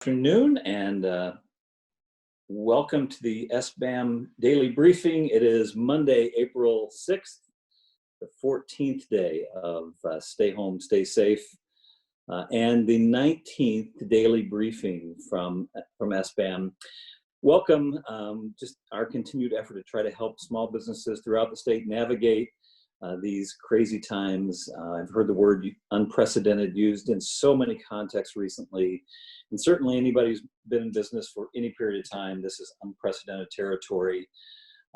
Afternoon and welcome to the SBAM Daily Briefing. It is Monday, April 6th, the 14th day of Stay Home, Stay Safe, and the 19th Daily Briefing from SBAM. Welcome, just our continued effort to try to help small businesses throughout the state navigate these crazy times. I've heard the word unprecedented used in so many contexts recently. And certainly anybody who's been in business for any period of time, this is unprecedented territory.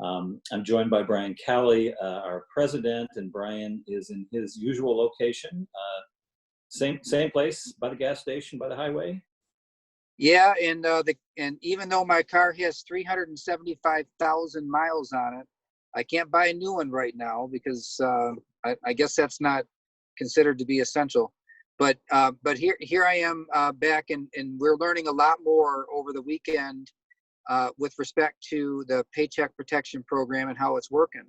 I'm joined by Brian Calley, our president, and Brian is in his usual location. Same place, by the gas station, by the highway? Yeah, and even though my car has 375,000 miles on it, I can't buy a new one right now because I guess that's not considered to be essential. But here I am back, and we're learning a lot more over the weekend with respect to the Paycheck Protection Program and how it's working.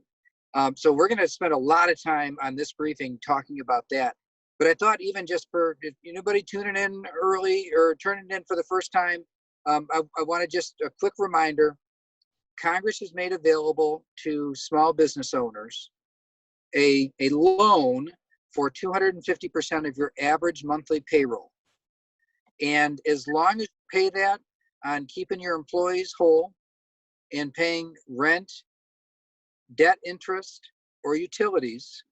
So we're going to spend a lot of time on this briefing talking about that. But I thought even just for anybody tuning in early or turning in for the first time, I want to just a quick reminder. Congress has made available to small business owners a loan for 250% of your average monthly payroll. And as long as you pay that on keeping your employees whole and paying rent, debt interest, or utilities,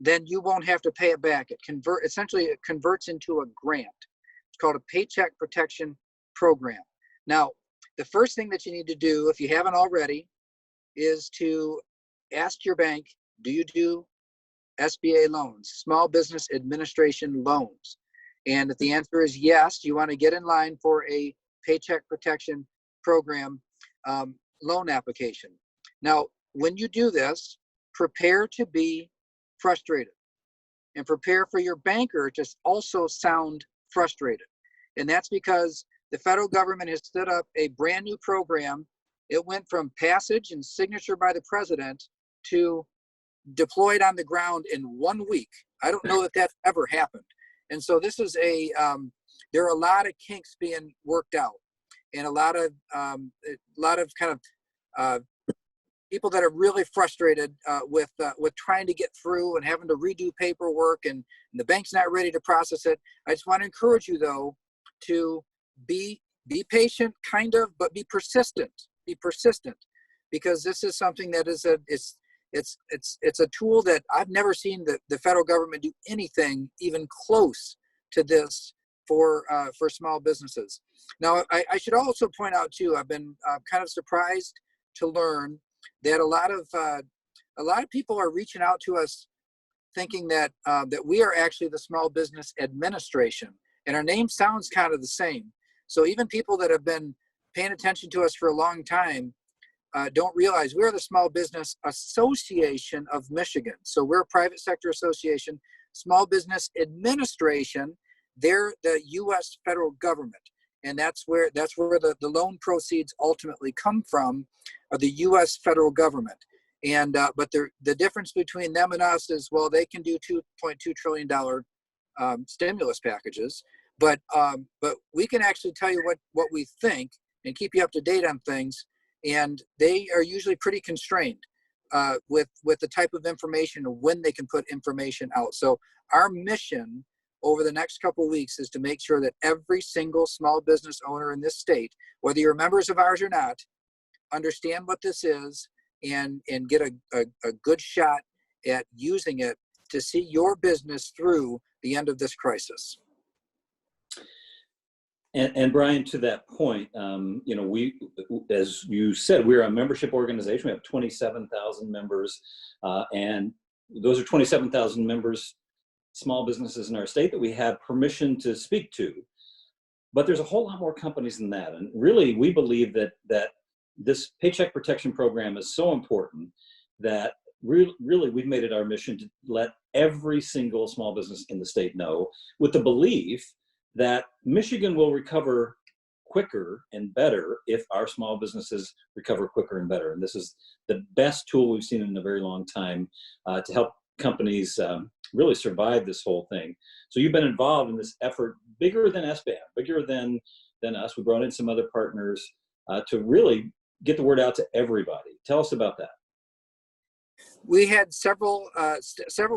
then you won't have to pay it back. Essentially, it converts into a grant. It's called a Paycheck Protection Program. Now, the first thing that you need to do, if you haven't already, is to ask your bank, do you do SBA loans, Small Business Administration loans? And if the answer is yes, you want to get in line for a Paycheck Protection Program loan application. Now, when you do this, prepare to be frustrated and prepare for your banker to also sound frustrated. And that's because the federal government has stood up a brand new program. It went from passage and signature by the president to deployed on the ground in 1 week. I don't know if that's ever happened. And so this is there are a lot of kinks being worked out, and a lot of kind of people that are really frustrated with trying to get through and having to redo paperwork, and the bank's not ready to process it. I just want to encourage you though to be patient, kind of, but be persistent. Be persistent, because this is something that is it's a tool that I've never seen the federal government do anything even close to this for small businesses. Now, I should also point out too, I've been kind of surprised to learn that a lot of people are reaching out to us thinking that we are actually the Small Business Administration, and our name sounds kind of the same. So even people that have been paying attention to us for a long time don't realize we're the Small Business Association of Michigan. So we're a private sector association. Small Business Administration, they're the U.S. federal government. And that's where the loan proceeds ultimately come from, the U.S. federal government. And but the difference between them and us is, well, they can do $2.2 trillion stimulus packages, but we can actually tell you what we think and keep you up to date on things. And they are usually pretty constrained with the type of information and when they can put information out. So our mission over the next couple of weeks is to make sure that every single small business owner in this state, whether you're members of ours or not, understand what this is and get a good shot at using it to see your business through the end of this crisis. And Brian, to that point, we, as you said, we're a membership organization. We have 27,000 members, and those are 27,000 members, small businesses in our state that we have permission to speak to. But there's a whole lot more companies than that. And really, we believe that this Paycheck Protection Program is so important that really we've made it our mission to let every single small business in the state know, with the belief that Michigan will recover quicker and better if our small businesses recover quicker and better. And this is the best tool we've seen in a very long time to help companies really survive this whole thing. So you've been involved in this effort bigger than SBAM, bigger than than us. We brought in some other partners to really get the word out to everybody. Tell us about that. We had several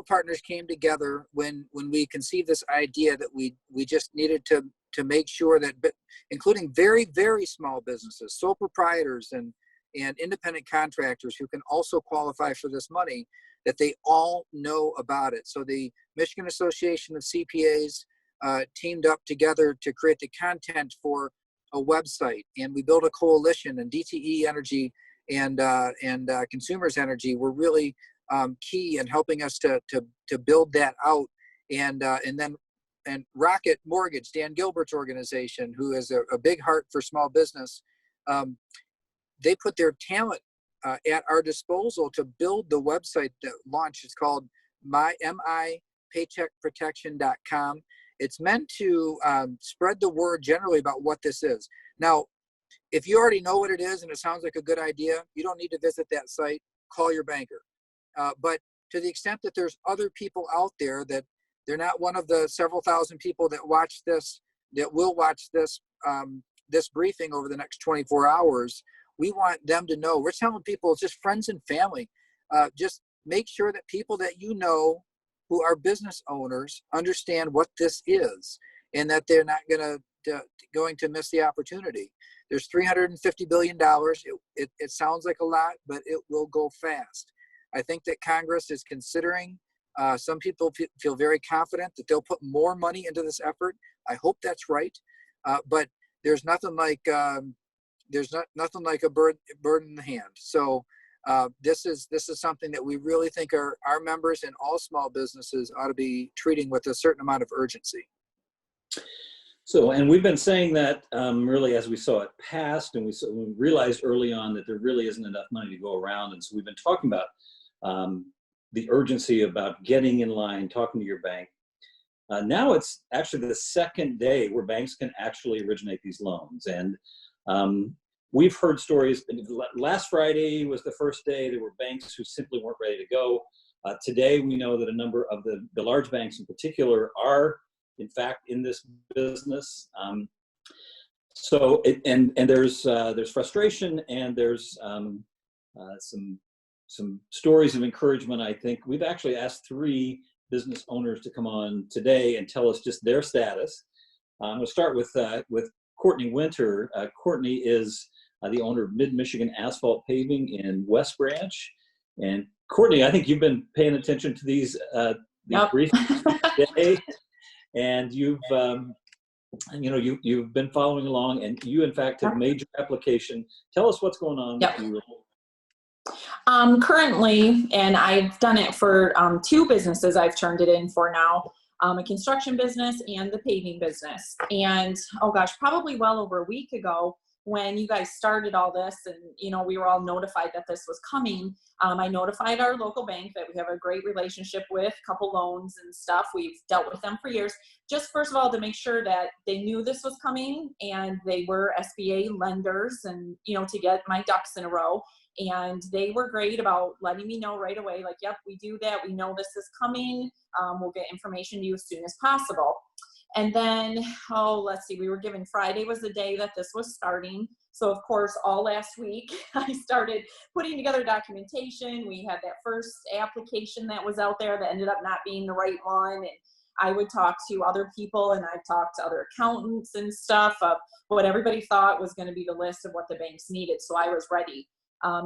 partners came together when we conceived this idea that we just needed to make sure that, including very, very small businesses, sole proprietors and independent contractors who can also qualify for this money, that they all know about it. So the Michigan Association of CPAs teamed up together to create the content for a website, and we built a coalition, and DTE Energy and Consumers Energy were really key in helping us to build that out. And Rocket Mortgage, Dan Gilbert's organization, who has a big heart for small business, they put their talent at our disposal to build the website that launched. It's called mypaycheckprotection.com. It's meant to spread the word generally about what this is. Now, if you already know what it is and it sounds like a good idea, you don't need to visit that site. Call your banker. But to the extent that there's other people out there that they're not one of the several thousand people that watch this, that will watch this this briefing over the next 24 hours, we want them to know. We're telling people, just friends and family, just make sure that people that you know who are business owners understand what this is, and that they're not going to miss the opportunity. There's $350 billion. It sounds like a lot, but it will go fast. I think that Congress is considering, some people feel very confident that they'll put more money into this effort. I hope that's right. But there's nothing like nothing like a bird in the hand. So this is something that we really think our members and all small businesses ought to be treating with a certain amount of urgency. So, and we've been saying that really as we saw it passed, and we realized early on that there really isn't enough money to go around. And so we've been talking about the urgency about getting in line, talking to your bank. Now it's actually the second day where banks can actually originate these loans. And we've heard stories. Last Friday was the first day. There were banks who simply weren't ready to go. Today, we know that a number of the large banks in particular are, in fact, in this business. And there's frustration, and there's some stories of encouragement. I think we've actually asked 3 business owners to come on today and tell us just their status. I'm going to start with Courtney Winter. Courtney is the owner of Mid-Michigan Asphalt Paving in West Branch. And Courtney, I think you've been paying attention to these briefings today, and you've been following along, and you in fact have made your application. Tell us what's going on with you. Currently, and I've done it for 2 businesses I've turned it in for now, a construction business and the paving business. And oh gosh, probably well over a week ago when you guys started all this, and we were all notified that this was coming, I notified our local bank that we have a great relationship with, a couple loans and stuff. We've dealt with them for years. Just first of all, to make sure that they knew this was coming and they were SBA lenders, and to get my ducks in a row. And they were great about letting me know right away, like, yep, we do that. We know this is coming. We'll get information to you as soon as possible. And then, let's see, we were given Friday was the day that this was starting. So of course, all last week, I started putting together documentation. We had that first application that was out there that ended up not being the right one. And I would talk to other people, and I've talked to other accountants and stuff of what everybody thought was going to be the list of what the banks needed. So I was ready.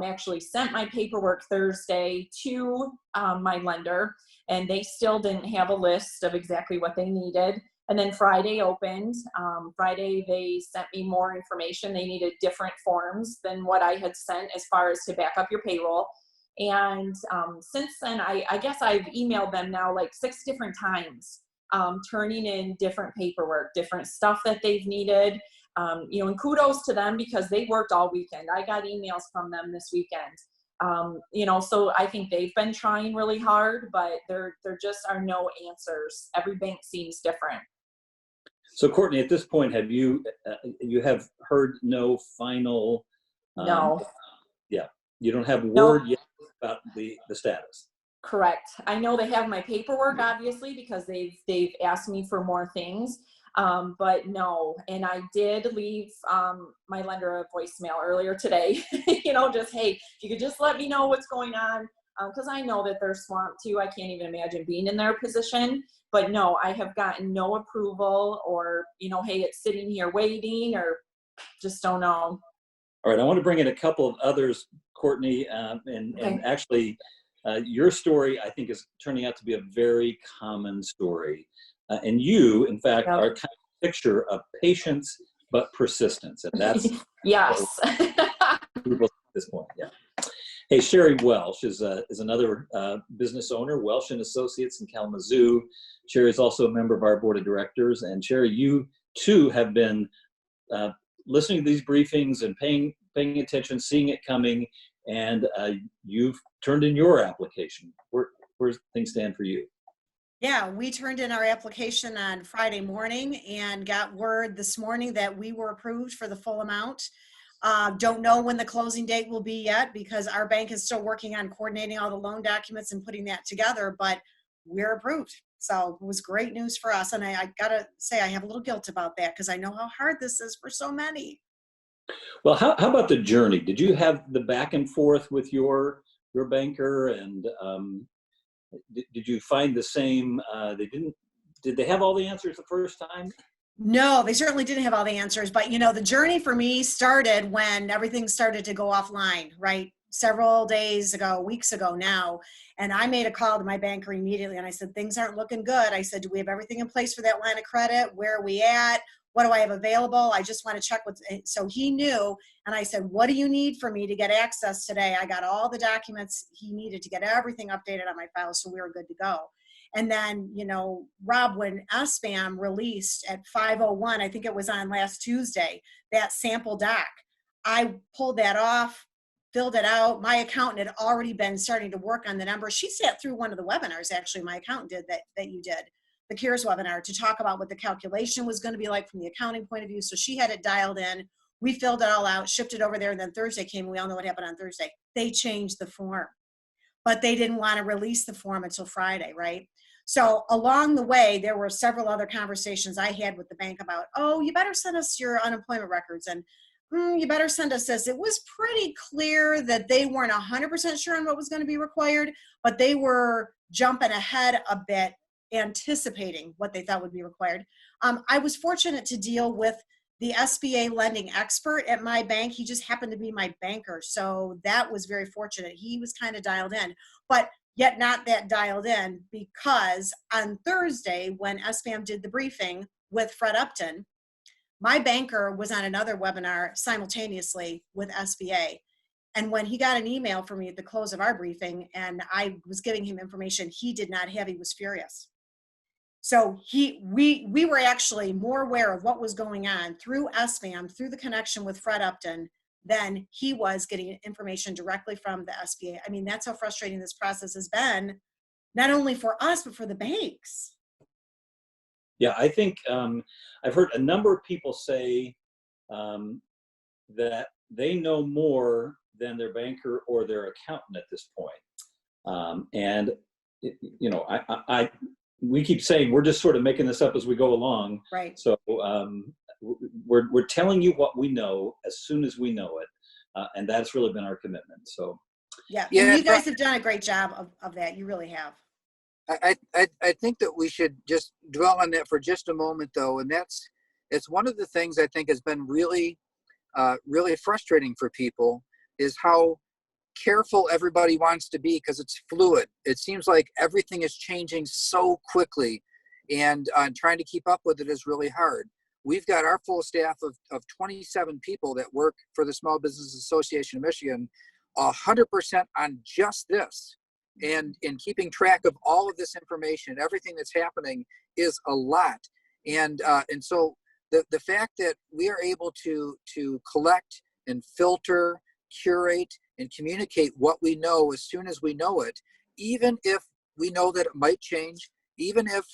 Actually sent my paperwork Thursday to my lender, and they still didn't have a list of exactly what they needed. And then Friday opened. Friday, they sent me more information. They needed different forms than what I had sent as far as to back up your payroll. And since then, I guess I've emailed them now like 6 different times, turning in different paperwork, different stuff that they've needed. And kudos to them because they worked all weekend. I got emails from them this weekend. So I think they've been trying really hard, but there just are no answers. Every bank seems different. So Courtney, at this point, have you have heard no final? No. Yeah, you don't have word yet about the status. Correct. I know they have my paperwork, obviously, because they've asked me for more things. But no, and I did leave my lender a voicemail earlier today, just, hey, if you could just let me know what's going on, because I know that they're swamped too. I can't even imagine being in their position. But no, I have gotten no approval or, hey, it's sitting here waiting, or just don't know. All right, I want to bring in a couple of others, Courtney, Okay. and actually your story, I think, is turning out to be a very common story. And you, in fact, Yep. are kind of a picture of patience but persistence. And that's Yes. at this point, yeah. Hey, Sherry Welsh is another business owner, Welsh and Associates in Kalamazoo. Sherry is also a member of our board of directors. And Sherry, you too have been listening to these briefings and paying attention, seeing it coming, and you've turned in your application. Where's things stand for you? Yeah, we turned in our application on Friday morning and got word this morning that we were approved for the full amount. Don't know when the closing date will be yet, because our bank is still working on coordinating all the loan documents and putting that together, but we're approved. So it was great news for us. And I gotta say, I have a little guilt about that, because I know how hard this is for so many. Well, how about the journey? Did you have the back and forth with your banker, and did you find the same? Did they have all the answers the first time? No, they certainly didn't have all the answers, but the journey for me started when everything started to go offline, right? Several days ago, weeks ago now. And I made a call to my banker immediately, and I said, things aren't looking good. I said, do we have everything in place for that line of credit? Where are we at? What do I have available? I just want to check so he knew. And I said, what do you need for me to get access today? I got all the documents he needed to get everything updated on my file, so we were good to go. And then, Rob, when SBAM released at 5:01, I think it was on last Tuesday, that sample doc, I pulled that off, filled it out. My accountant had already been starting to work on the numbers. She sat through one of the webinars, actually, my accountant did that you did, the CARES webinar, to talk about what the calculation was going to be like from the accounting point of view. So she had it dialed in. We filled it all out, shipped it over there, and then Thursday came. We all know what happened on Thursday. They changed the form, but they didn't want to release the form until Friday, right? So along the way, there were several other conversations I had with the bank about, oh, you better send us your unemployment records, and you better send us this. It was pretty clear that they weren't 100% sure on what was going to be required, but they were jumping ahead a bit, anticipating what they thought would be required. I was fortunate to deal with the SBA lending expert at my bank. He just happened to be my banker, so that was very fortunate. He was kind of dialed in, but yet not that dialed in, because on Thursday, when SBAM did the briefing with Fred Upton, my banker was on another webinar simultaneously with SBA. And when he got an email from me at the close of our briefing and I was giving him information he did not have, he was furious. So we were actually more aware of what was going on through SBAM, through the connection with Fred Upton, than he was getting information directly from the SBA. I mean, that's how frustrating this process has been, not only for us, but for the banks. Yeah, I think I've heard a number of people say that they know more than their banker or their accountant at this point. And, we keep saying we're just sort of making this up as we go along. Right. So we're telling you what we know as soon as we know it. And that's really been our commitment. So yeah, you guys have done a great job of that. You really have. I think that we should just dwell on that for just a moment, though, and it's one of the things I think has been really, really frustrating for people, is how careful everybody wants to be, because it's fluid. It seems like everything is changing so quickly, and trying to keep up with it is really hard. We've got our full staff of 27 people that work for the Small Business Association of Michigan, 100% on just this. And in keeping track of all of this information, everything that's happening is a lot. And so the fact that we are able to collect and filter, curate, and communicate what we know as soon as we know it, even if we know that it might change, even if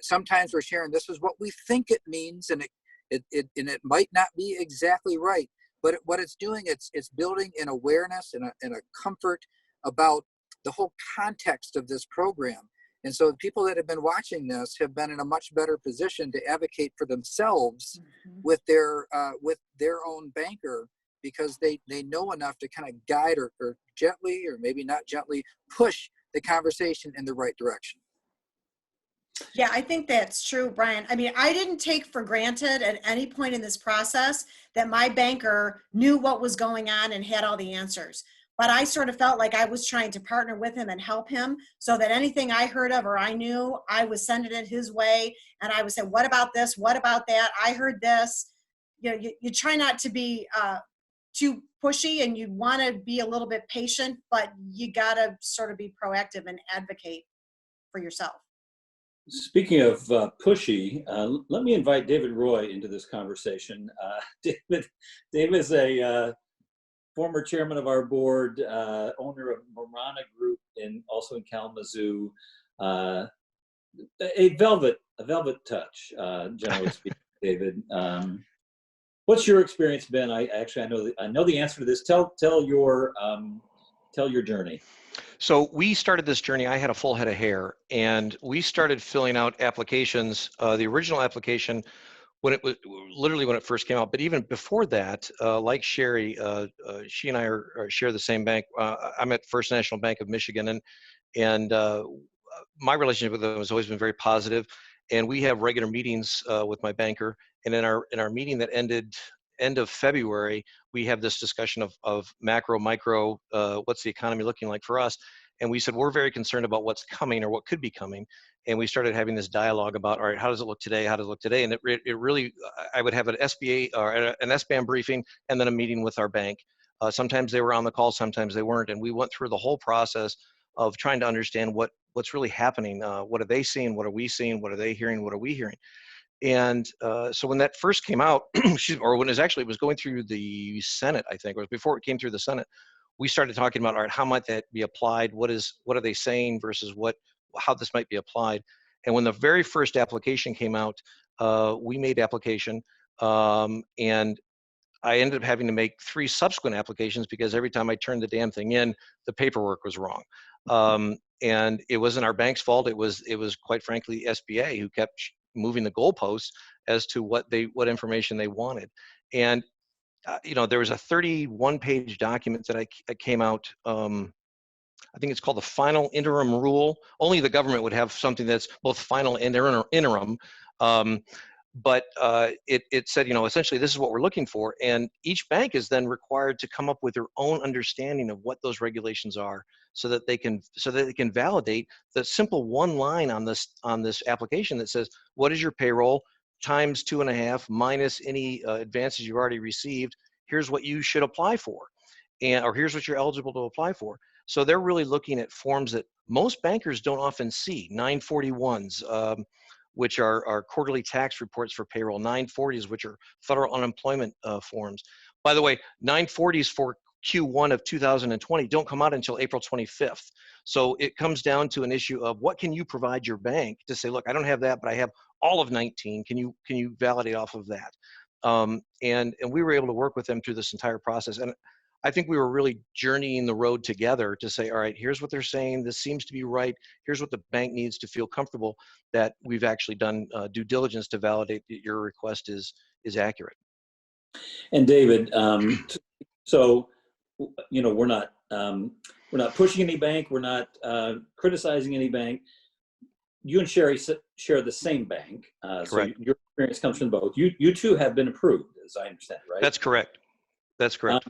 sometimes we're sharing, this is what we think it means, and it might not be exactly right. But what it's doing, it's building an awareness and a comfort about the whole context of this program. And so the people that have been watching this have been in a much better position to advocate for themselves with their own banker, because they know enough to kind of guide or gently, or maybe not gently, push the conversation in the right direction. Yeah, I think that's true, Brian. I mean, I didn't take for granted at any point in this process that my banker knew what was going on and had all the answers. But I sort of felt like I was trying to partner with him and help him, so that anything I heard of or I knew, I was sending it his way. And I would say, what about this? What about that? I heard this. You know, you try not to be too pushy, and you want to be a little bit patient, but you got to sort of be proactive and advocate for yourself. Speaking of pushy, let me invite David Roy into this conversation. David is a former chairman of our board, owner of Marana Group, also in Kalamazoo. A velvet touch, generally speaking. David, what's your experience been? I know the answer to this. Tell your journey. So we started this journey. I had a full head of hair, and we started filling out applications. The original application, when it first came out, but even before that, like Sherry, she and I share the same bank. I'm at First National Bank of Michigan, and my relationship with them has always been very positive. And we have regular meetings with my banker. And in our meeting that ended end of February, we have this discussion of macro, micro, what's the economy looking like for us? And we said, we're very concerned about what's coming or what could be coming. And we started having this dialogue about, all right, how does it look today? How does it look today? And it really, I would have an SBA or an SBAM briefing and then a meeting with our bank. Sometimes they were on the call, sometimes they weren't. And we went through the whole process of trying to understand what's really happening. What are they seeing? What are we seeing? What are they hearing? What are we hearing? And so when that first came out, or when it was going through the Senate, I think, or before it came through the Senate, we started talking about, all right, how might that be applied? What are they saying versus how this might be applied? And when the very first application came out, we made application, and I ended up having to make 3 subsequent applications because every time I turned the damn thing in, the paperwork was wrong. And it wasn't our bank's fault. It was quite frankly SBA who kept moving the goalposts as to what information they wanted. And there was a 31-page document that I came out. I think it's called the final interim rule. Only the government would have something that's both final and interim. But it said, essentially this is what we're looking for. And each bank is then required to come up with their own understanding of what those regulations are, so that they can validate the simple one line on this application that says, what is your payroll times 2.5 minus any advances you've already received. Here's what you should apply for, or here's what you're eligible to apply for. So they're really looking at forms that most bankers don't often see. 941s, which are quarterly tax reports for payroll. 940s, which are federal unemployment forms. By the way, 940s for Q1 of 2020 don't come out until April 25th. So it comes down to an issue of what can you provide your bank to say, look, I don't have that, but I have all of 19. Can you validate off of that? And we were able to work with them through this entire process. And I think we were really journeying the road together to say, all right, here's what they're saying. This seems to be right. Here's what the bank needs to feel comfortable that we've actually done due diligence to validate that your request is accurate. And David, so we're not pushing any bank. We're not criticizing any bank. You and Sherry share the same bank. Correct. So your experience comes from both. You two have been approved, as I understand, right? That's correct. That's correct.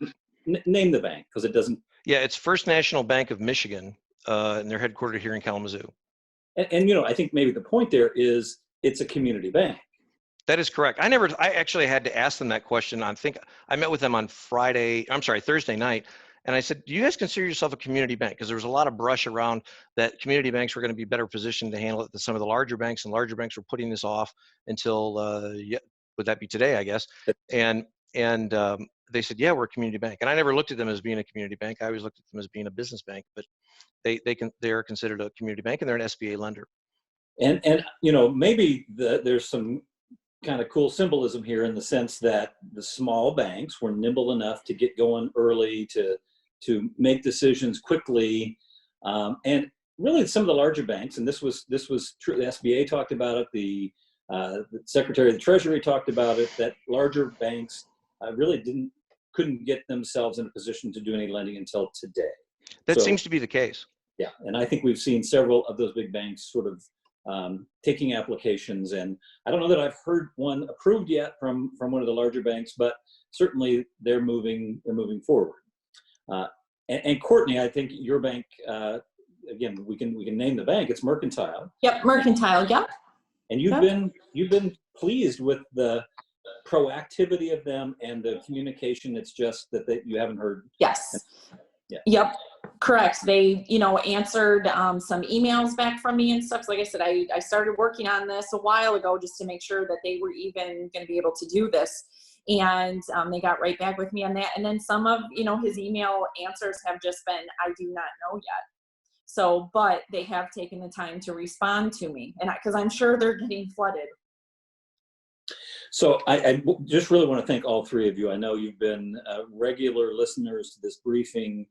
Name the bank, because it doesn't. Yeah, it's First National Bank of Michigan, and they're headquartered here in Kalamazoo. And I think maybe the point there is it's a community bank. That is correct. I actually had to ask them that question. I think I met with them on Thursday night. And I said, do you guys consider yourself a community bank? Because there was a lot of brush around that community banks were going to be better positioned to handle it than some of the larger banks, and larger banks were putting this off until, would that be today, I guess? And they said, yeah, we're a community bank. And I never looked at them as being a community bank. I always looked at them as being a business bank, but they are considered a community bank, and they're an SBA lender. And maybe there's some kind of cool symbolism here in the sense that the small banks were nimble enough to get going early, to make decisions quickly, and really some of the larger banks, and this was true. The SBA talked about it. The Secretary of the Treasury talked about it. That larger banks really couldn't get themselves in a position to do any lending until today. That seems to be the case. Yeah, and I think we've seen several of those big banks sort of taking applications, and I don't know that I've heard one approved yet from one of the larger banks, but certainly they're moving forward. And Courtney, I think your bank, again, we can name the bank. It's Mercantile. Yep, Mercantile. Yep. And you've been pleased with the proactivity of them and the communication. It's just that you haven't heard. Yes. Yeah. Yep. Correct. They, answered some emails back from me and stuff. So like I said, I started working on this a while ago just to make sure that they were even going to be able to do this. And they got right back with me on that. And then some of, his email answers have just been, I do not know yet. So, but they have taken the time to respond to me, and because I'm sure they're getting flooded. So I just really want to thank all three of you. I know you've been regular listeners to this briefing,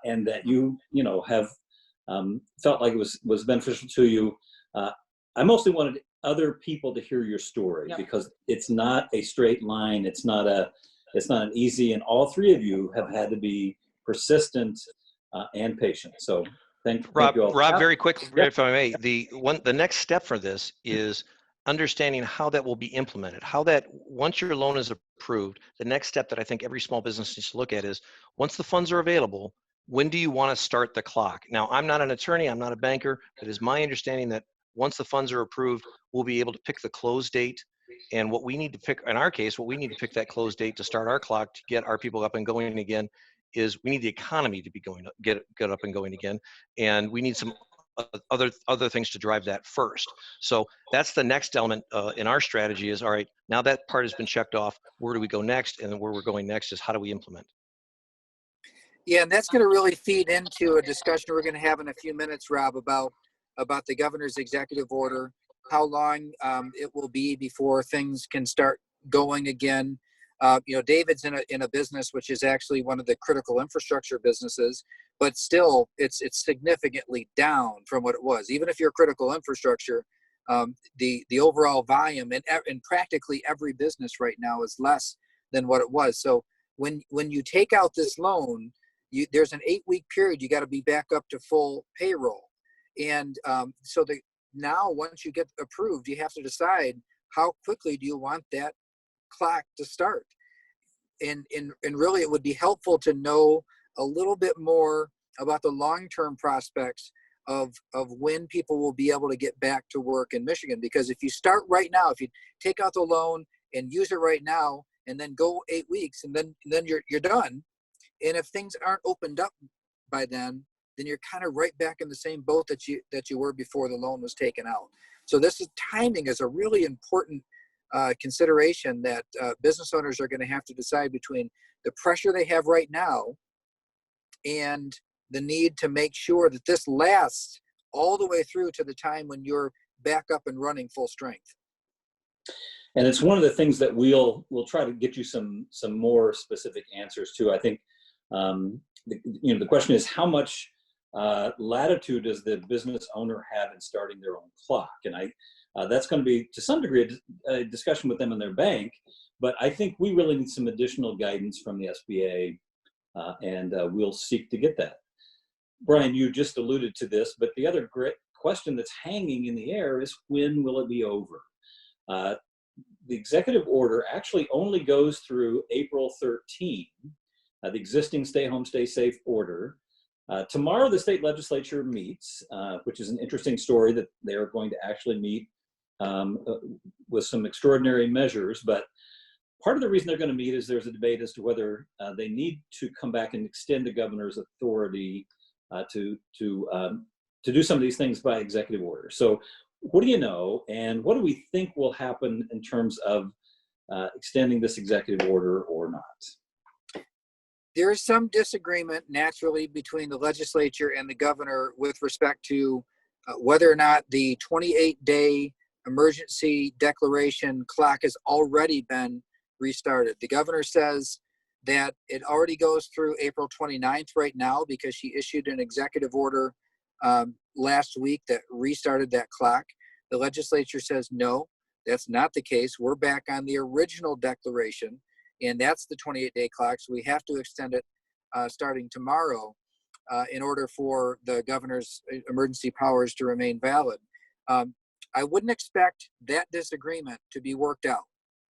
and that you have felt like it was beneficial to you. I mostly wanted other people to hear your story, because it's not a straight line. It's not an easy, and all three of you have had to be persistent and patient. So thank you all. Rob, very quickly, if I may, the next step for this is understanding how that will be implemented, how that once your loan is approved, the next step that I think every small business needs to look at is once the funds are available, when do you want to start the clock? Now, I'm not an attorney, I'm not a banker, but it is my understanding that once the funds are approved, we'll be able to pick the close date. And what we need to pick, in our case, what we need to pick that close date to start our clock to get our people up and going again is we need the economy to be get up and going again. And we need some other things to drive that first. So that's the next element in our strategy is, all right, now that part has been checked off, where do we go next? And then where we're going next is how do we implement? Yeah, and that's going to really feed into a discussion we're going to have in a few minutes, Rob, about the governor's executive order, how long it will be before things can start going again. David's in a business which is actually one of the critical infrastructure businesses, but still it's significantly down from what it was. Even if you're critical infrastructure, the overall volume in practically every business right now is less than what it was. So when you take out this loan, there's an 8-week period you got to be back up to full payroll. And now once you get approved, you have to decide how quickly do you want that clock to start. And really it would be helpful to know a little bit more about the long-term prospects of when people will be able to get back to work in Michigan. Because if you start right now, if you take out the loan and use it right now and then go 8 weeks and then you're done. And if things aren't opened up by then you're kind of right back in the same boat that you were before the loan was taken out. So timing is a really important consideration that business owners are going to have to decide between the pressure they have right now and the need to make sure that this lasts all the way through to the time when you're back up and running full strength. And it's one of the things that we'll try to get you some more specific answers to. I think the question is how much latitude does the business owner have in starting their own clock? And that's going to be to some degree a discussion with them and their bank, but I think we really need some additional guidance from the SBA, and we'll seek to get that. Brian, you just alluded to this, but the other great question that's hanging in the air is when will it be over? The executive order actually only goes through April 13, the existing stay home, stay safe order. Tomorrow, the state legislature meets, which is an interesting story that they are going to actually meet with some extraordinary measures. But part of the reason they're going to meet is there's a debate as to whether they need to come back and extend the governor's authority to do some of these things by executive order. So what do you know, and what do we think will happen in terms of extending this executive order or not? There is some disagreement naturally between the legislature and the governor with respect to whether or not the 28-day emergency declaration clock has already been restarted. The governor says that it already goes through April 29th right now because she issued an executive order last week that restarted that clock. The legislature says, no, that's not the case. We're back on the original declaration, and that's the 28-day clock. So we have to extend it starting tomorrow in order for the governor's emergency powers to remain valid. I wouldn't expect that disagreement to be worked out.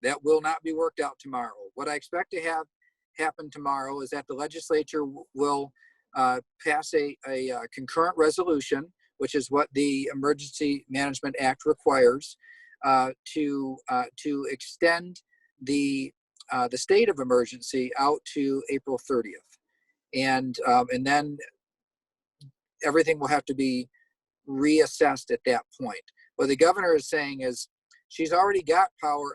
That will not be worked out tomorrow. What I expect to have happen tomorrow is that the legislature will pass a concurrent resolution, which is what the Emergency Management Act requires, to extend the state of emergency out to April 30th, and then everything will have to be reassessed at that point. What the governor is saying is she's already got power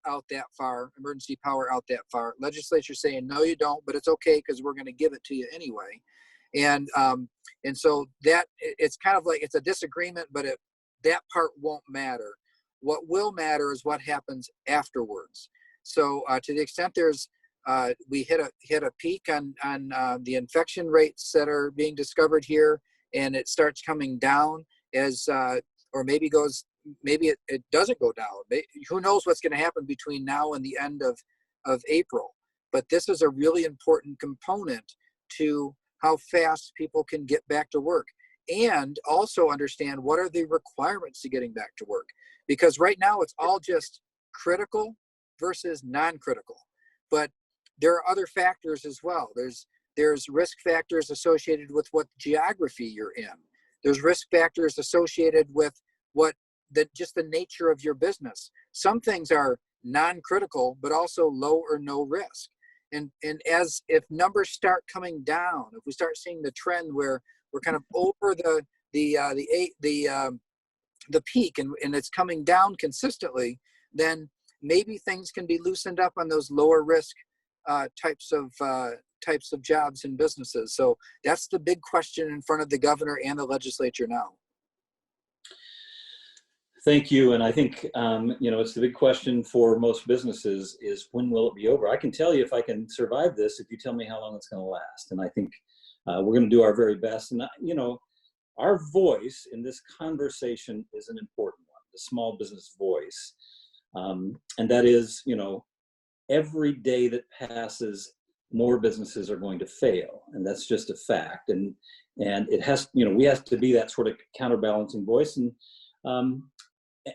out that far, emergency power out that far. Legislature saying, no, you don't, but it's okay because we're going to give it to you anyway. And so that it's kind of like it's a disagreement, but that part won't matter. What will matter is what happens afterwards. So to the extent there's we hit a peak on the infection rates that are being discovered here, and it starts coming down as or maybe it doesn't go down. Who knows what's going to happen between now and the end of April. But this is a really important component to how fast people can get back to work, and also understand what are the requirements to getting back to work. Because right now it's all just critical versus non-critical. But there are other factors as well. There's risk factors associated with what geography you're in. There's risk factors associated with just the nature of your business. Some things are non-critical, but also low or no risk. And if numbers start coming down, if we start seeing the trend where we're kind of over the peak and it's coming down consistently, then maybe things can be loosened up on those lower risk types of jobs and businesses. So that's the big question in front of the governor and the legislature now. Thank you. And I think, it's the big question for most businesses is when will it be over? I can tell you if I can survive this, if you tell me how long it's going to last. And I think we're going to do our very best. And, our voice in this conversation is an important one, the small business voice. And that is, every day that passes, more businesses are going to fail. And that's just a fact. And it has, we have to be that sort of counterbalancing voice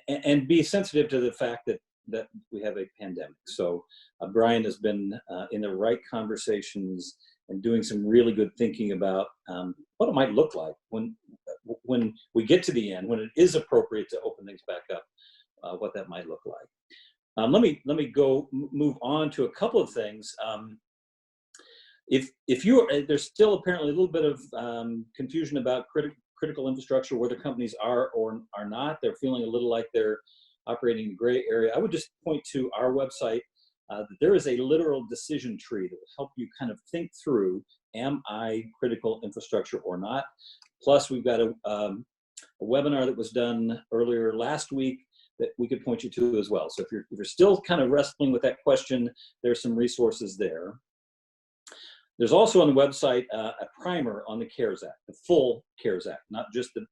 and be sensitive to the fact that we have a pandemic. So Brian has been in the right conversations and doing some really good thinking about what it might look like when we get to the end, when it is appropriate to open things back up, what that might look like. Let me move on to a couple of things. If there's still apparently a little bit of confusion about critical infrastructure, whether companies are or are not, they're feeling a little like they're operating in a gray area. I would just point to our website that there is a literal decision tree that will help you kind of think through, am I critical infrastructure or not? Plus, we've got a webinar that was done earlier last week that we could point you to as well. So if you're still kind of wrestling with that question, there's some resources there. There's also on the website a primer on the CARES Act, the full CARES Act, not just the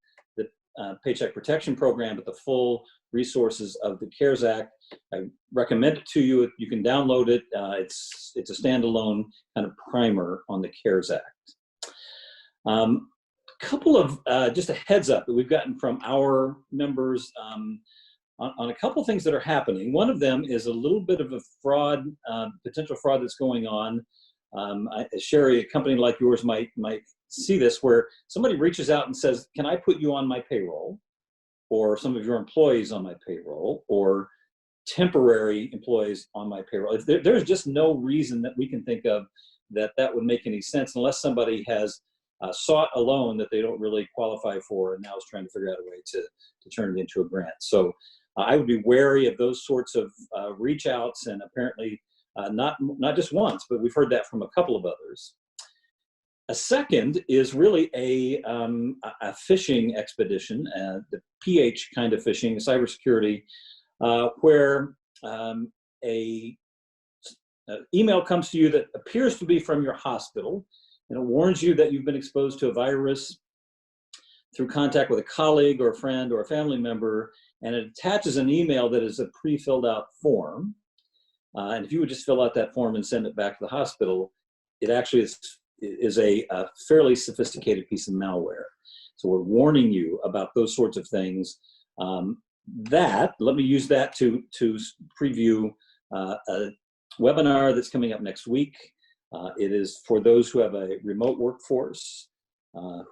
Paycheck Protection Program, but the full resources of the CARES Act. I recommend it to you. You can download it. It's a standalone kind of primer on the CARES Act. Couple of just a heads up that we've gotten from our members on a couple of things that are happening. One of them is a little bit of a fraud, potential fraud that's going on. Sherry, a company like yours might see this, where somebody reaches out and says, can I put you on my payroll, or some of your employees on my payroll, or temporary employees on my payroll? There's just no reason that we can think of that would make any sense, unless somebody has sought a loan that they don't really qualify for and now is trying to figure out a way to turn it into a grant. So I would be wary of those sorts of reach outs, and apparently not just once, but we've heard that from a couple of others. A second is really a phishing expedition, the PH kind of phishing, cybersecurity, where a email comes to you that appears to be from your hospital, and it warns you that you've been exposed to a virus through contact with a colleague or a friend or a family member, and it attaches an email that is a pre-filled out form. And if you would just fill out that form and send it back to the hospital, it actually is a fairly sophisticated piece of malware. So we're warning you about those sorts of things. Let me use that to preview a webinar that's coming up next week. It is for those who have a remote workforce,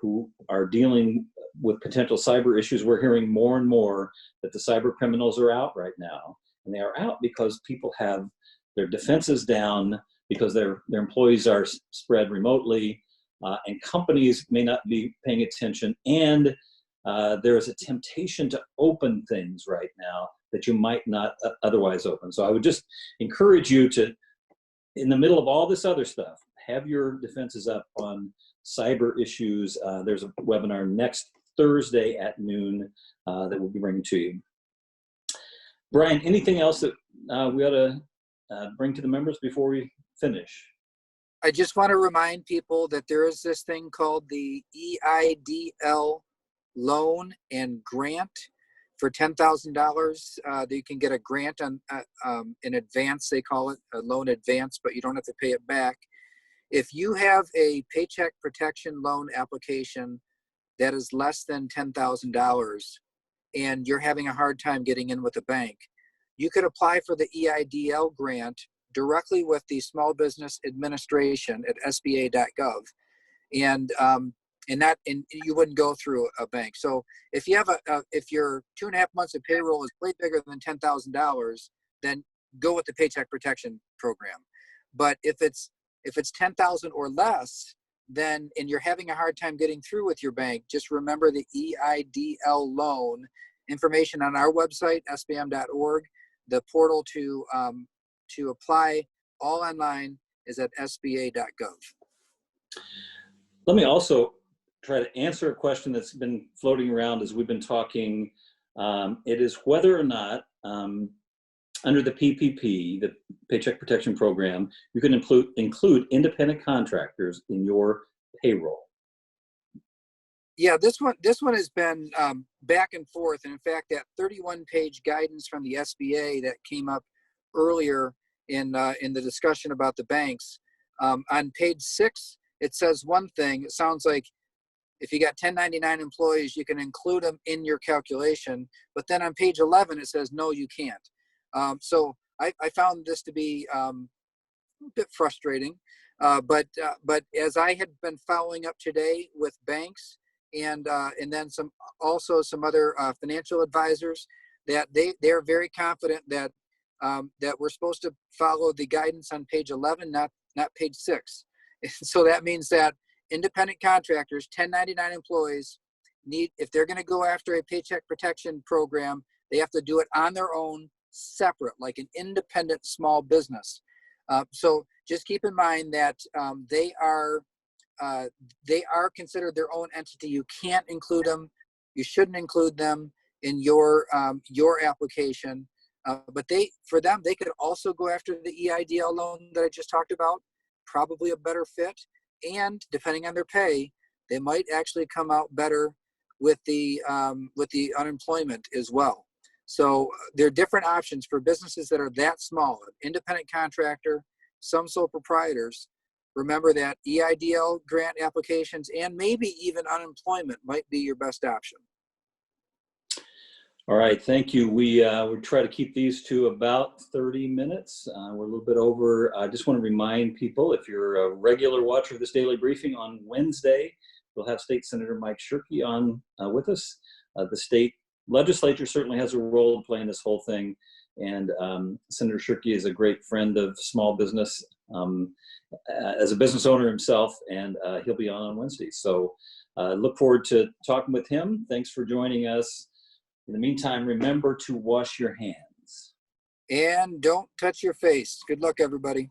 who are dealing with potential cyber issues. We're hearing more and more that the cyber criminals are out right now, and they are out because people have their defenses down, because their employees are spread remotely, and companies may not be paying attention, and there is a temptation to open things right now that you might not otherwise open. So I would just encourage you to, in the middle of all this other stuff, have your defenses up on cyber issues. There's a webinar next Thursday at noon that we'll be bringing to you. Brian, anything else that we ought to bring to the members before we finish? I just want to remind people that there is this thing called the EIDL Loan and Grant for $10,000. That you can get a grant on in advance. They call it a loan advance, but you don't have to pay it back. If you have a Paycheck Protection Loan application that is less than $10,000 and you're having a hard time getting in with a bank, you could apply for the EIDL grant directly with the Small Business Administration at SBA.gov, and you wouldn't go through a bank. So if you have if your 2.5 months of payroll is way bigger than $10,000, then go with the Paycheck Protection Program. But if it's 10,000 or less, then, and you're having a hard time getting through with your bank, just remember the EIDL loan information on our website, sbam.org. The portal to apply all online is at sba.gov. Let me also try to answer a question that's been floating around as we've been talking. It is whether or not under the PPP, the Paycheck Protection Program, you can include independent contractors in your payroll. Yeah, this one has been back and forth, and in fact, that 31-page guidance from the SBA that came up earlier in the discussion about the banks, on page 6, it says one thing. It sounds like if you got 1099 employees, you can include them in your calculation, but then on page 11, it says no, you can't. So I found this to be a bit frustrating, but as I had been following up today with banks and then some other financial advisors, that they're very confident that that we're supposed to follow the guidance on page 11, not page 6. So that means that independent contractors, 1099 employees, if they're going to go after a Paycheck Protection Program, they have to do it on their own, separate, like an independent small business. So just keep in mind that they are considered their own entity. You can't include them. You shouldn't include them in your application. But for them, they could also go after the EIDL loan that I just talked about, probably a better fit. And depending on their pay, they might actually come out better with the unemployment as well. So there are different options for businesses that are that small, independent contractor, some sole proprietors. Remember that EIDL grant applications and maybe even unemployment might be your best option. All right, thank you. We try to keep these to about 30 minutes. We're a little bit over. I just want to remind people, if you're a regular watcher of this daily briefing, on Wednesday, we'll have State Senator Mike Shirkey on with us. The state legislature certainly has a role to play in this whole thing. And Senator Shirkey is a great friend of small business as a business owner himself, and he'll be on Wednesday. So look forward to talking with him. Thanks for joining us. In the meantime, remember to wash your hands. And don't touch your face. Good luck, everybody.